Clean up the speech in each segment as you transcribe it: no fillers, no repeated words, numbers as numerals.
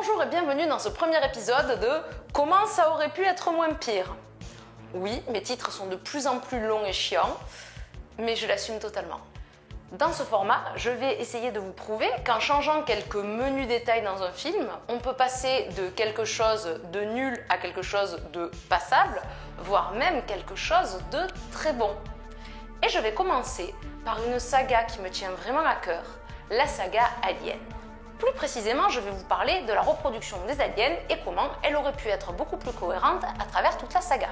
Bonjour et bienvenue dans ce premier épisode de Comment ça aurait pu être moins pire. Oui, mes titres sont de plus en plus longs et chiants, mais je l'assume totalement. Dans ce format, je vais essayer de vous prouver qu'en changeant quelques menus détails dans un film, on peut passer de quelque chose de nul à quelque chose de passable, voire même quelque chose de très bon. Et je vais commencer par une saga qui me tient vraiment à cœur, la saga Alien. Plus précisément, je vais vous parler de la reproduction des aliens et comment elle aurait pu être beaucoup plus cohérente à travers toute la saga.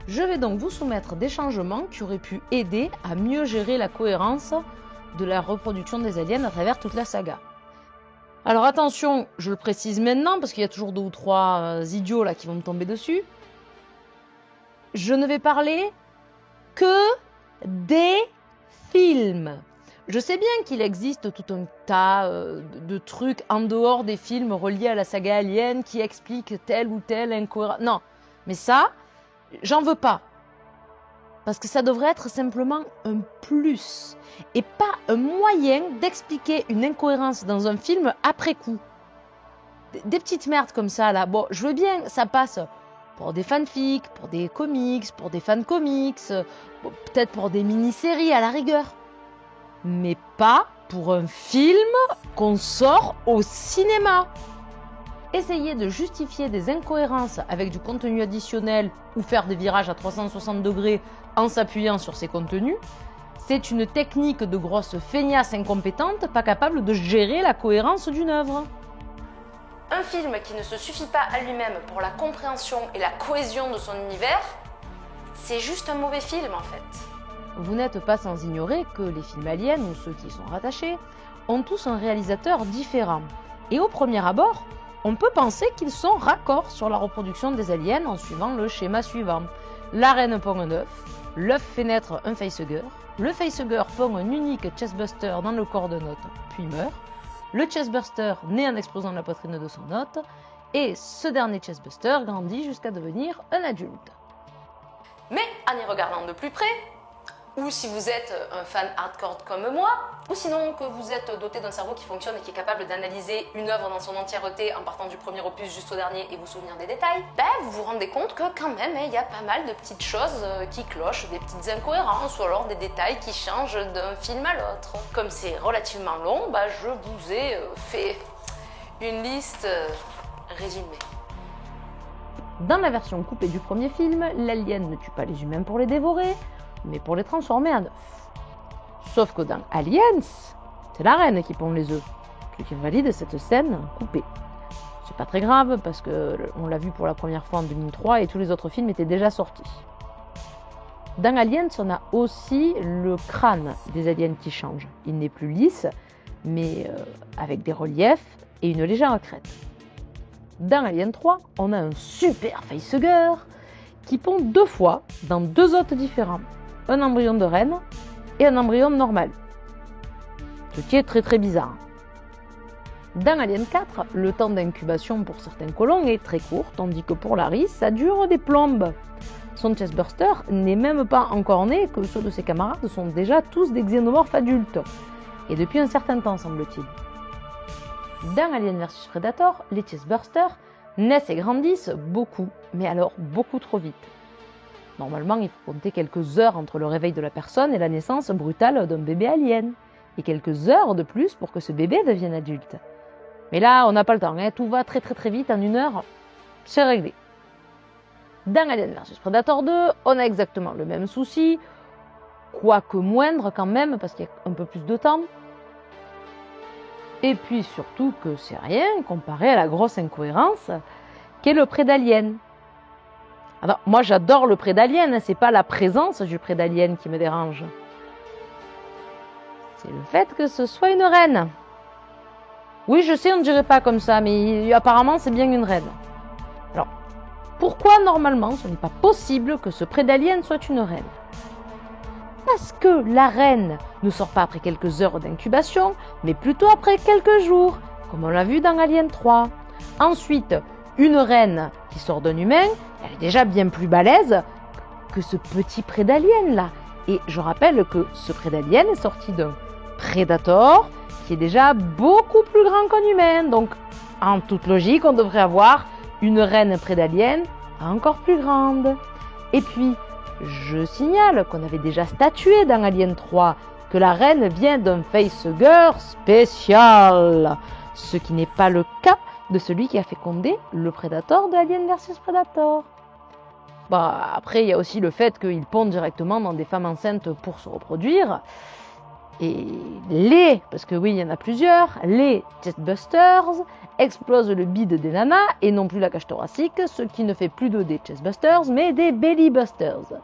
Je vais donc vous soumettre des changements qui auraient pu aider à mieux gérer la cohérence de la reproduction des aliens à travers toute la saga. Alors attention, je le précise maintenant parce qu'il y a toujours 2 ou 3 idiots là qui vont me tomber dessus. Je ne vais parler que des films. Je sais bien qu'il existe tout un tas de trucs en dehors des films reliés à la saga Alien qui expliquent telle ou telle incohérence. Non, mais ça, j'en veux pas. Parce que ça devrait être simplement un plus et pas un moyen d'expliquer une incohérence dans un film après coup. Des petites merdes comme ça là, bon, je veux bien, ça passe pour des fanfics, pour des comics, pour des fan comics, peut-être pour des mini-séries à la rigueur. Mais pas pour un film qu'on sort au cinéma. Essayer de justifier des incohérences avec du contenu additionnel ou faire des virages à 360 degrés en s'appuyant sur ces contenus, c'est une technique de grosse feignasse incompétente, pas capable de gérer la cohérence d'une œuvre. Un film qui ne se suffit pas à lui-même pour la compréhension et la cohésion de son univers, c'est juste un mauvais film en fait. Vous n'êtes pas sans ignorer que les films aliens, ou ceux qui y sont rattachés, ont tous un réalisateur différent. Et au premier abord, on peut penser qu'ils sont raccords sur la reproduction des aliens en suivant le schéma suivant. La reine pond un œuf, l'œuf fait naître un facehugger, le facehugger pond un unique chestbuster dans le corps d'un hôte, puis meurt. Le chestbuster naît en explosant la poitrine de son hôte, et ce dernier chestbuster grandit jusqu'à devenir un adulte. Mais en y regardant de plus près, ou si vous êtes un fan hardcore comme moi, ou sinon que vous êtes doté d'un cerveau qui fonctionne et qui est capable d'analyser une œuvre dans son entièreté en partant du premier opus jusqu'au dernier et vous souvenir des détails, vous vous rendez compte que quand même il y a pas mal de petites choses qui clochent, des petites incohérences ou alors des détails qui changent d'un film à l'autre. Comme c'est relativement long, je vous ai fait une liste résumée. Dans la version coupée du premier film, l'alien ne tue pas les humains pour les dévorer, mais pour les transformer en œufs. Sauf que dans Aliens, c'est la reine qui pond les œufs, ce qui invalide cette scène coupée. C'est pas très grave parce que on l'a vu pour la première fois en 2003 et tous les autres films étaient déjà sortis. Dans Aliens, on a aussi le crâne des aliens qui change. Il n'est plus lisse, mais avec des reliefs et une légère crête. Dans Alien 3, on a un super facehugger qui pond 2 fois dans 2 hôtes différents. Un embryon de reine et un embryon normal. Ce qui est très très bizarre. Dans Alien 4, le temps d'incubation pour certains colons est très court, tandis que pour Larry, ça dure des plombes. Son chestburster n'est même pas encore né, que ceux de ses camarades sont déjà tous des xénomorphes adultes. Et depuis un certain temps, semble-t-il. Dans Alien vs Predator, les chestbursters naissent et grandissent beaucoup, mais alors beaucoup trop vite. Normalement, il faut compter quelques heures entre le réveil de la personne et la naissance brutale d'un bébé alien. Et quelques heures de plus pour que ce bébé devienne adulte. Mais là, on n'a pas le temps, tout va très très très vite, en 1 heure, c'est réglé. Dans Alien vs Predator 2, on a exactement le même souci, quoique moindre quand même, parce qu'il y a un peu plus de temps. Et puis surtout que c'est rien comparé à la grosse incohérence qu'est le prédalien. Alors, moi j'adore le prédalien, c'est pas la présence du prédalien qui me dérange. C'est le fait que ce soit une reine. Oui, je sais, on ne dirait pas comme ça, mais apparemment c'est bien une reine. Alors, pourquoi normalement ce n'est pas possible que ce prédalien soit une reine? Parce que la reine ne sort pas après quelques heures d'incubation, mais plutôt après quelques jours, comme on l'a vu dans Alien 3. Ensuite, une reine qui sort d'un humain, elle est déjà bien plus balèze que ce petit prédalien là. Et je rappelle que ce prédalien est sorti d'un Predator qui est déjà beaucoup plus grand qu'un humain. Donc En toute logique, on devrait avoir une reine près d'Alien encore plus grande. Et puis, je signale qu'on avait déjà statué dans Alien 3 que la reine vient d'un facehugger spécial, ce qui n'est pas le cas de celui qui a fécondé le Predator de Alien vs Predator. Après, il y a aussi le fait qu'il pond directement dans des femmes enceintes pour se reproduire. Et parce que oui, il y en a plusieurs, les chestbusters explosent le bide des nanas et non plus la cage thoracique, ce qui ne fait plus d'eux des chestbusters, mais des bellybusters.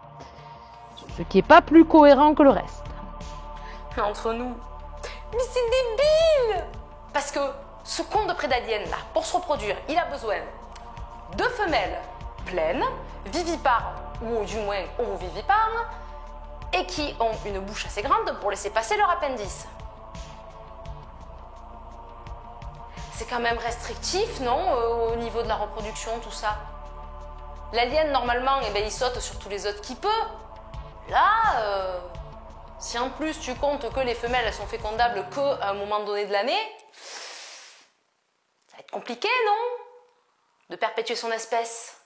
Ce qui n'est pas plus cohérent que le reste. Entre nous. Mais c'est débile! Parce que ce con de prédalien là, pour se reproduire, il a besoin de femelles pleines, vivipares, ou du moins ovovivipares, et qui ont une bouche assez grande pour laisser passer leur appendice. C'est quand même restrictif, non, au niveau de la reproduction, tout ça. L'alien, normalement, il saute sur tous les autres qu'il peut. Là, si en plus tu comptes que les femelles elles sont fécondables qu'à un moment donné de l'année, ça va être compliqué, non? De perpétuer son espèce.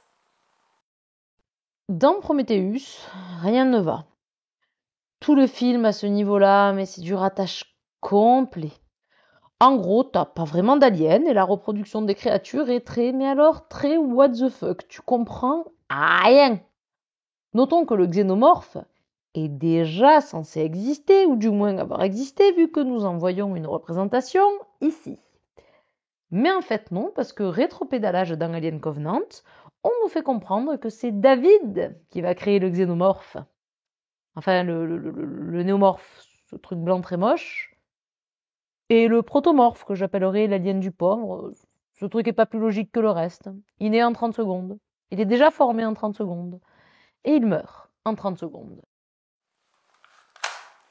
Dans Prometheus, rien ne va. Tout le film à ce niveau-là, mais c'est du ratage complet. En gros, t'as pas vraiment d'aliens et la reproduction des créatures est très what the fuck. Tu comprends rien. Notons que le xénomorphe est déjà censé exister, ou du moins avoir existé, vu que nous en voyons une représentation ici. Mais en fait non, parce que rétropédalage dans Alien Covenant, on nous fait comprendre que c'est David qui va créer le xénomorphe. Enfin, le néomorphe, ce truc blanc très moche. Et le protomorphe, que j'appellerais l'alien du pauvre, ce truc est pas plus logique que le reste. Il naît en 30 secondes. Il est déjà formé en 30 secondes. Et il meurt en 30 secondes.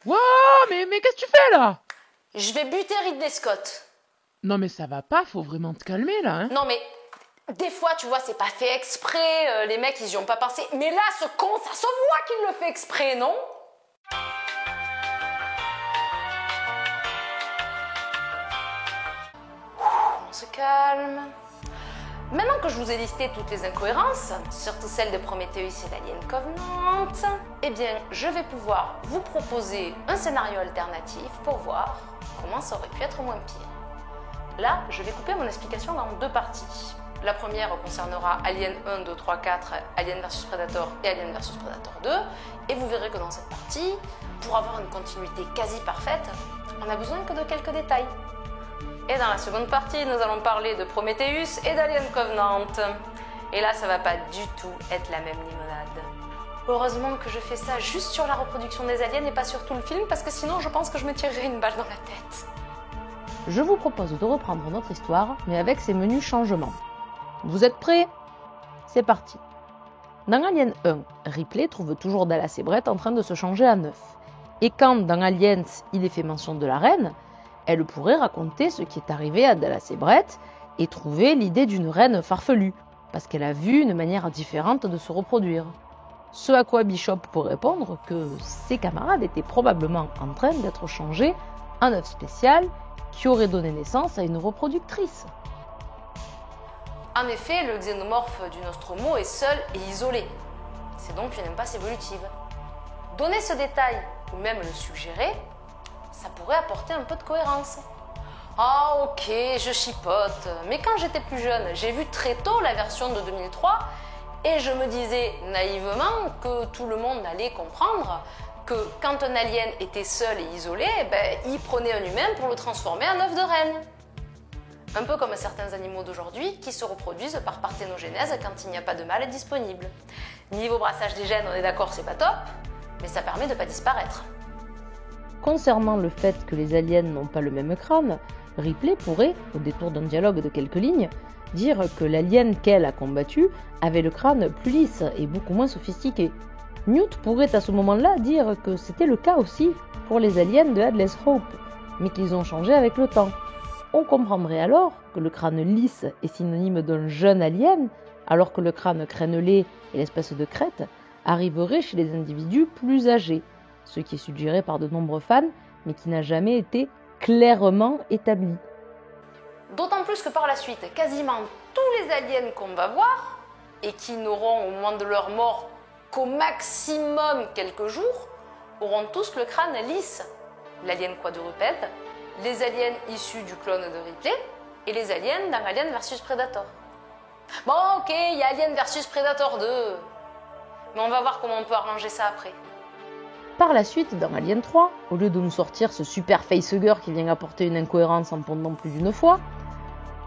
Wow, mais qu'est-ce que tu fais là? Je vais buter Ridley Scott. Non mais ça va pas, faut vraiment te calmer là, hein. Non mais, des fois, tu vois, c'est pas fait exprès, les mecs, ils y ont pas pensé. Mais là, ce con, ça se voit qu'il le fait exprès, non? On se calme. Maintenant que je vous ai listé toutes les incohérences, surtout celles de Prometheus et d'Alien Covenant, eh bien, je vais pouvoir vous proposer un scénario alternatif pour voir comment ça aurait pu être moins pire. Là, je vais couper mon explication dans deux parties. La première concernera Alien 1, 2, 3, 4, Alien vs Predator et Alien vs Predator 2, et vous verrez que dans cette partie, pour avoir une continuité quasi parfaite, on n'a besoin que de quelques détails. Et dans la seconde partie, nous allons parler de Prometheus et d'Alien Covenant. Et là, ça va pas du tout être la même limonade. Heureusement que je fais ça juste sur la reproduction des aliens et pas sur tout le film, parce que sinon je pense que je me tirerais une balle dans la tête. Je vous propose de reprendre notre histoire, mais avec ces menus changements. Vous êtes prêts? C'est parti. Dans Alien 1, Ripley trouve toujours Dallas et Brett en train de se changer à neuf. Et quand dans Aliens, il est fait mention de la reine, elle pourrait raconter ce qui est arrivé à Dallas et Brett et trouver l'idée d'une reine farfelue, parce qu'elle a vu une manière différente de se reproduire. Ce à quoi Bishop pourrait répondre que ses camarades étaient probablement en train d'être changés en œuf spécial qui aurait donné naissance à une reproductrice. En effet, le xénomorphe du Nostromo est seul et isolé. C'est donc une impasse évolutive. Donner ce détail, ou même le suggérer, ça pourrait apporter un peu de cohérence. Ah ok, je chipote, mais quand j'étais plus jeune, j'ai vu très tôt la version de 2003 et je me disais naïvement que tout le monde allait comprendre que quand un alien était seul et isolé, il prenait un humain pour le transformer en œuf de reine. Un peu comme certains animaux d'aujourd'hui qui se reproduisent par parthénogenèse quand il n'y a pas de mâle disponible. Niveau brassage des gènes, on est d'accord, c'est pas top, mais ça permet de ne pas disparaître. Concernant le fait que les aliens n'ont pas le même crâne, Ripley pourrait, au détour d'un dialogue de quelques lignes, dire que l'alien qu'elle a combattu avait le crâne plus lisse et beaucoup moins sophistiqué. Newt pourrait à ce moment-là dire que c'était le cas aussi pour les aliens de Hadley's Hope, mais qu'ils ont changé avec le temps. On comprendrait alors que le crâne lisse est synonyme d'un jeune alien, alors que le crâne crénelé et l'espèce de crête arriveraient chez les individus plus âgés, ce qui est suggéré par de nombreux fans, mais qui n'a jamais été clairement établi. D'autant plus que par la suite, quasiment tous les aliens qu'on va voir, et qui n'auront au moment de leur mort qu'au maximum quelques jours, auront tous le crâne lisse. L'alien quadrupède, les aliens issus du clone de Ripley, et les aliens dans Alien vs Predator. Bon, ok, il y a Alien vs Predator 2, mais on va voir comment on peut arranger ça après. Par la suite, dans Alien 3, au lieu de nous sortir ce super facehugger qui vient apporter une incohérence en pondant plus d'une fois,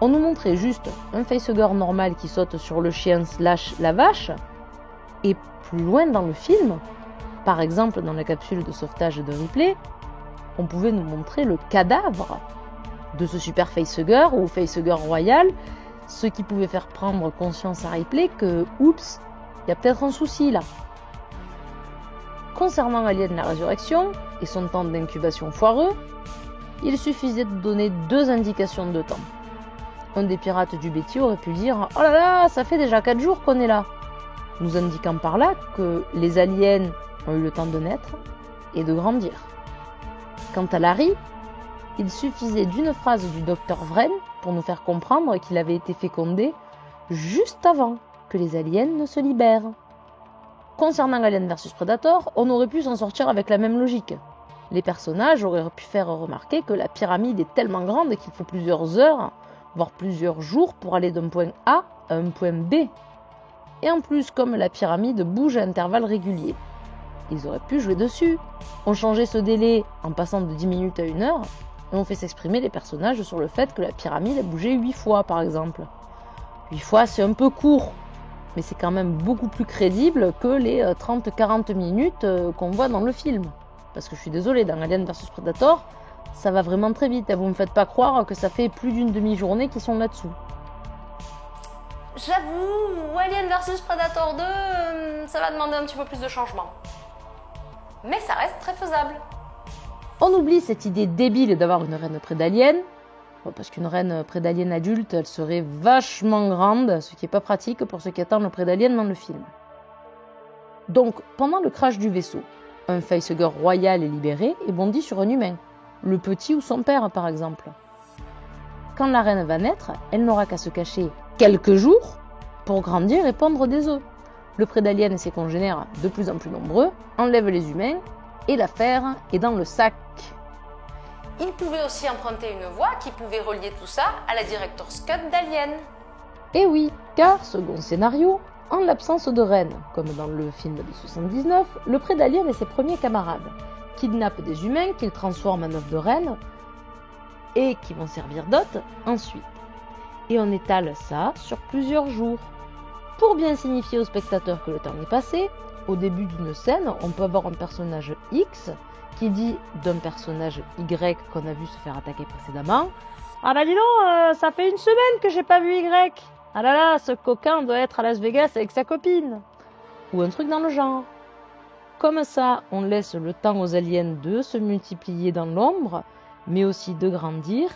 on nous montrait juste un facehugger normal qui saute sur le chien / la vache, et plus loin dans le film, par exemple dans la capsule de sauvetage de Ripley, on pouvait nous montrer le cadavre de ce super facehugger ou facehugger royal, ce qui pouvait faire prendre conscience à Ripley que, oups, il y a peut-être un souci là. Concernant Alien la Résurrection et son temps d'incubation foireux, il suffisait de donner 2 indications de temps. Un des pirates du Betty aurait pu dire « Oh là là, ça fait déjà 4 jours qu'on est là », nous indiquant par là que les aliens ont eu le temps de naître et de grandir. Quant à Larry, il suffisait d'une phrase du docteur Vren pour nous faire comprendre qu'il avait été fécondé juste avant que les aliens ne se libèrent. Concernant Alien vs Predator, on aurait pu s'en sortir avec la même logique. Les personnages auraient pu faire remarquer que la pyramide est tellement grande qu'il faut plusieurs heures, voire plusieurs jours pour aller d'un point A à un point B. Et en plus, comme la pyramide bouge à intervalles réguliers, ils auraient pu jouer dessus. On changeait ce délai en passant de 10 minutes à 1 heure, et on fait s'exprimer les personnages sur le fait que la pyramide a bougé 8 fois par exemple. 8 fois c'est un peu court, mais c'est quand même beaucoup plus crédible que les 30-40 minutes qu'on voit dans le film. Parce que je suis désolée, dans Alien vs Predator, ça va vraiment très vite, vous me faites pas croire que ça fait plus d'une demi-journée qu'ils sont là-dessous. J'avoue, Alien vs Predator 2, ça va demander un petit peu plus de changement. Mais ça reste très faisable. On oublie cette idée débile d'avoir une reine près d'alien, parce qu'une reine près d'alien adulte, elle serait vachement grande, ce qui n'est pas pratique pour ceux qui attendent le près d'alien dans le film. Donc, pendant le crash du vaisseau, un facehugger royal est libéré et bondit sur un humain, le petit ou son père par exemple. Quand la reine va naître, elle n'aura qu'à se cacher quelques jours pour grandir et pondre des œufs. Le près d'alien et ses congénères, de plus en plus nombreux, enlèvent les humains et l'affaire est dans le sac. Il pouvait aussi emprunter une voie qui pouvait relier tout ça à la Director's Cut d'Alien. Et oui, car, second scénario, en l'absence de reine, comme dans le film de 79, le près d'alien et ses premiers camarades kidnappent des humains qu'ils transforment en œufs de reine et qui vont servir d'hôtes ensuite. Et on étale ça sur plusieurs jours. Pour bien signifier aux spectateurs que le temps est passé, au début d'une scène, on peut avoir un personnage X qui dit d'un personnage Y qu'on a vu se faire attaquer précédemment « Ah là dis donc, ça fait 1 semaine que j'ai pas vu Y. Ah là là, ce coquin doit être à Las Vegas avec sa copine. » Ou un truc dans le genre. Comme ça, on laisse le temps aux aliens de se multiplier dans l'ombre, mais aussi de grandir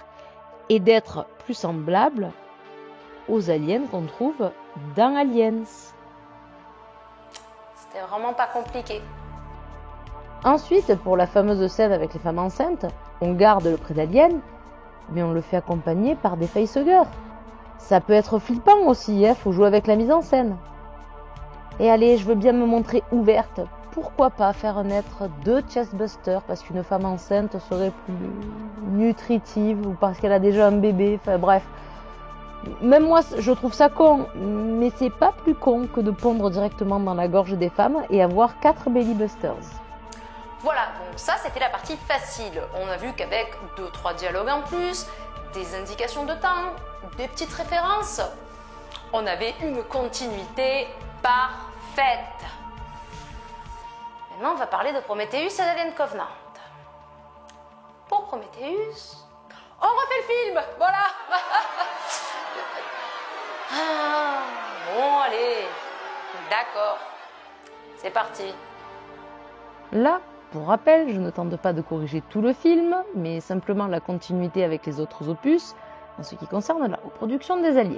et d'être plus semblables aux aliens qu'on trouve dans Aliens. C'était vraiment pas compliqué. Ensuite, pour la fameuse scène avec les femmes enceintes, on garde le près d'alien, mais on le fait accompagner par des facehuggers. Ça peut être flippant aussi, faut jouer avec la mise en scène. Et allez, je veux bien me montrer ouverte. Pourquoi pas faire naître 2 chestbusters parce qu'une femme enceinte serait plus nutritive ou parce qu'elle a déjà un bébé, enfin bref. Même moi, je trouve ça con, mais c'est pas plus con que de pondre directement dans la gorge des femmes et avoir 4 bellybusters. Voilà, donc ça c'était la partie facile. On a vu qu'avec 2-3 dialogues en plus, des indications de temps, des petites références, on avait une continuité parfaite. Maintenant, on va parler de Prometheus et d'Alien Covenant. Pour Prometheus, on refait le film, voilà. Bon, allez, d'accord, c'est parti. Là, pour rappel, je ne tente pas de corriger tout le film, mais simplement la continuité avec les autres opus en ce qui concerne la reproduction des aliens.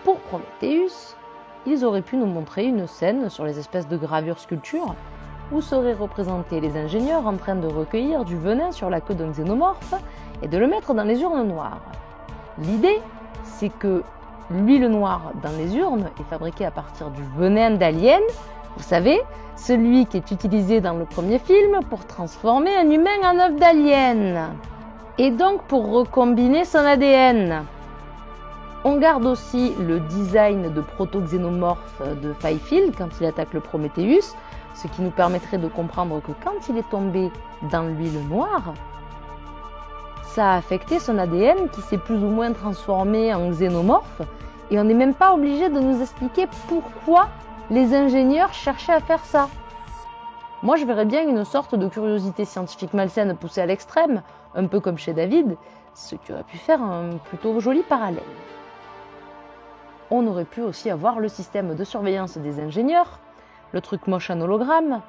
Pour Prometheus, ils auraient pu nous montrer une scène sur les espèces de gravures sculptures où seraient représentés les ingénieurs en train de recueillir du venin sur la queue d'un xénomorphe et de le mettre dans les urnes noires. L'idée, c'est que l'huile noire dans les urnes est fabriquée à partir du venin d'alien, vous savez, celui qui est utilisé dans le premier film pour transformer un humain en œuf d'alien, et donc pour recombiner son ADN. On garde aussi le design de proto-xénomorphe de Fifield quand il attaque le Prometheus, ce qui nous permettrait de comprendre que quand il est tombé dans l'huile noire, ça a affecté son ADN qui s'est plus ou moins transformé en xénomorphe, et on n'est même pas obligé de nous expliquer pourquoi les ingénieurs cherchaient à faire ça. Moi, je verrais bien une sorte de curiosité scientifique malsaine poussée à l'extrême, un peu comme chez David, ce qui aurait pu faire un plutôt joli parallèle. On aurait pu aussi avoir le système de surveillance des ingénieurs, le truc moche en hologramme,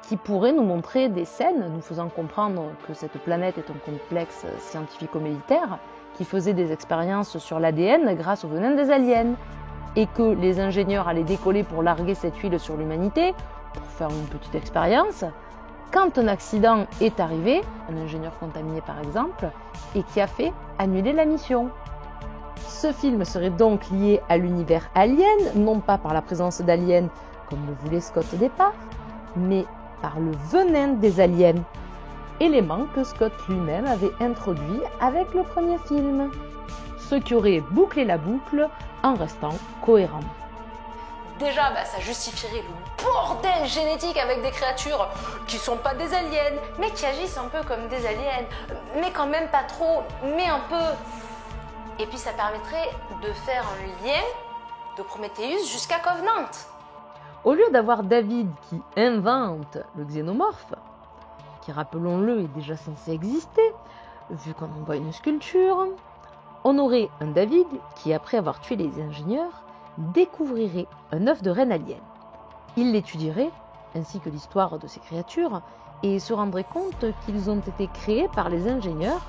qui pourrait nous montrer des scènes nous faisant comprendre que cette planète est un complexe scientifico-militaire qui faisait des expériences sur l'ADN grâce au venin des aliens, et que les ingénieurs allaient décoller pour larguer cette huile sur l'humanité, pour faire une petite expérience, quand un accident est arrivé, un ingénieur contaminé par exemple, et qui a fait annuler la mission. Ce film serait donc lié à l'univers Alien, non pas par la présence d'aliens comme le voulait Scott au départ, mais par le venin des aliens, élément que Scott lui-même avait introduit avec le premier film, ce qui aurait bouclé la boucle en restant cohérent. Déjà, ça justifierait le bordel génétique avec des créatures qui sont pas des aliens, mais qui agissent un peu comme des aliens, mais quand même pas trop, mais un peu. Et puis ça permettrait de faire un lien de Prometheus jusqu'à Covenant. Au lieu d'avoir David qui invente le xénomorphe, qui rappelons-le est déjà censé exister, vu qu'on en voit une sculpture, on aurait un David qui, après avoir tué les ingénieurs, découvrirait un œuf de reine alien. Il l'étudierait, ainsi que l'histoire de ces créatures, et se rendrait compte qu'ils ont été créés par les ingénieurs,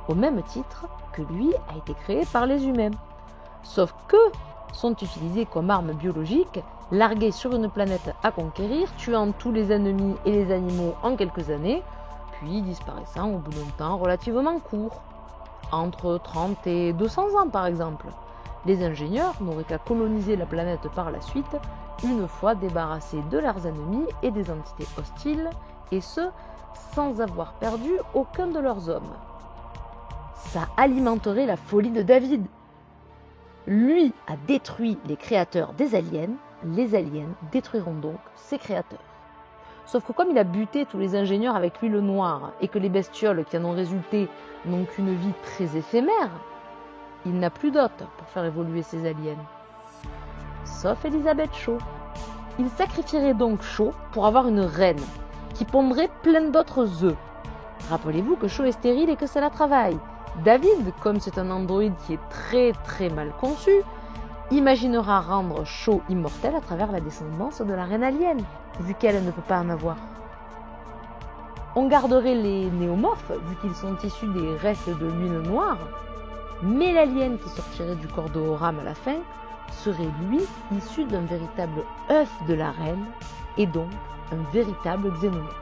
au même titre que lui a été créé par les humains. Sauf que sont utilisés comme armes biologiques, largués sur une planète à conquérir, tuant tous les ennemis et les animaux en quelques années, puis disparaissant au bout d'un temps relativement court, entre 30 et 200 ans par exemple. Les ingénieurs n'auraient qu'à coloniser la planète par la suite, une fois débarrassés de leurs ennemis et des entités hostiles, et ce, sans avoir perdu aucun de leurs hommes. Ça alimenterait la folie de David. Lui a détruit les créateurs des aliens, les aliens détruiront donc ses créateurs. Sauf que comme il a buté tous les ingénieurs avec l'huile noire et que les bestioles qui en ont résulté n'ont qu'une vie très éphémère, il n'a plus d'hôte pour faire évoluer ses aliens. Sauf Elisabeth Shaw. Il sacrifierait donc Shaw pour avoir une reine qui pondrait plein d'autres œufs. Rappelez-vous que Shaw est stérile et que ça la travaille. David, comme c'est un androïde qui est très très mal conçu, imaginera rendre Shaw immortel à travers la descendance de la reine alien, vu qu'elle ne peut pas en avoir. On garderait les néomorphes, vu qu'ils sont issus des restes de l'huile noire, mais l'alien qui sortirait du corps de Horam à la fin serait lui issu d'un véritable œuf de la reine, et donc un véritable xénomorphe.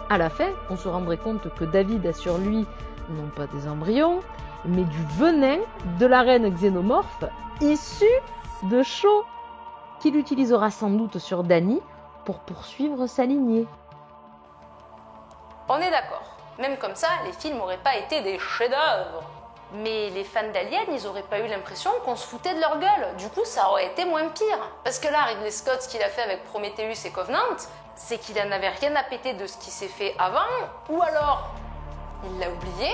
À la fin, on se rendrait compte que David a sur lui non pas des embryons, mais du venin de la reine xénomorphe issu de Shaw, qu'il utilisera sans doute sur Danny pour poursuivre sa lignée. On est d'accord. Même comme ça, les films n'auraient pas été des chefs-d'œuvre. Mais les fans d'Alien, ils n'auraient pas eu l'impression qu'on se foutait de leur gueule. Du coup, ça aurait été moins pire. Parce que là, Ridley Scott, ce qu'il a fait avec Prometheus et Covenant, c'est qu'il n'en avait rien à péter de ce qui s'est fait avant, ou alors il l'a oublié,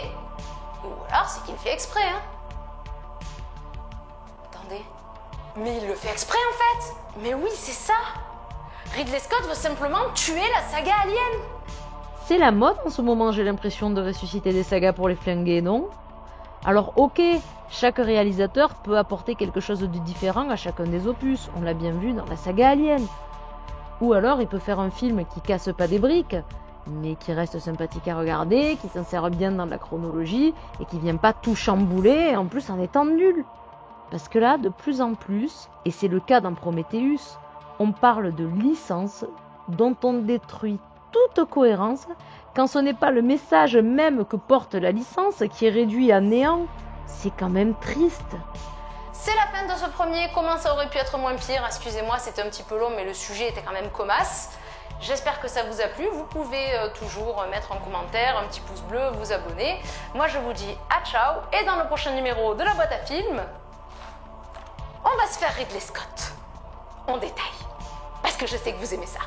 ou alors c'est qu'il fait exprès, hein. Attendez, mais il le fait exprès en fait. Mais oui, c'est ça. Ridley Scott veut simplement tuer la saga Alien. C'est la mode en ce moment, j'ai l'impression, de ressusciter des sagas pour les flinguer, non ? Alors ok, chaque réalisateur peut apporter quelque chose de différent à chacun des opus, on l'a bien vu dans la saga Alien. Ou alors il peut faire un film qui casse pas des briques, mais qui reste sympathique à regarder, qui s'insère bien dans la chronologie, et qui vient pas tout chambouler, en plus en étant nul. Parce que là, de plus en plus, et c'est le cas dans Prometheus, on parle de licence dont on détruit toute cohérence quand ce n'est pas le message même que porte la licence qui est réduit à néant. C'est quand même triste. C'est la fin de ce premier Comment ça aurait pu être moins pire. Excusez-moi, c'était un petit peu long, mais le sujet était quand même comasse. J'espère que ça vous a plu. Vous pouvez toujours mettre un commentaire, un petit pouce bleu, vous abonner. Moi, je vous dis à ciao. Et dans le prochain numéro de la boîte à films, on va se faire Ridley Scott. On détaille. Parce que je sais que vous aimez ça.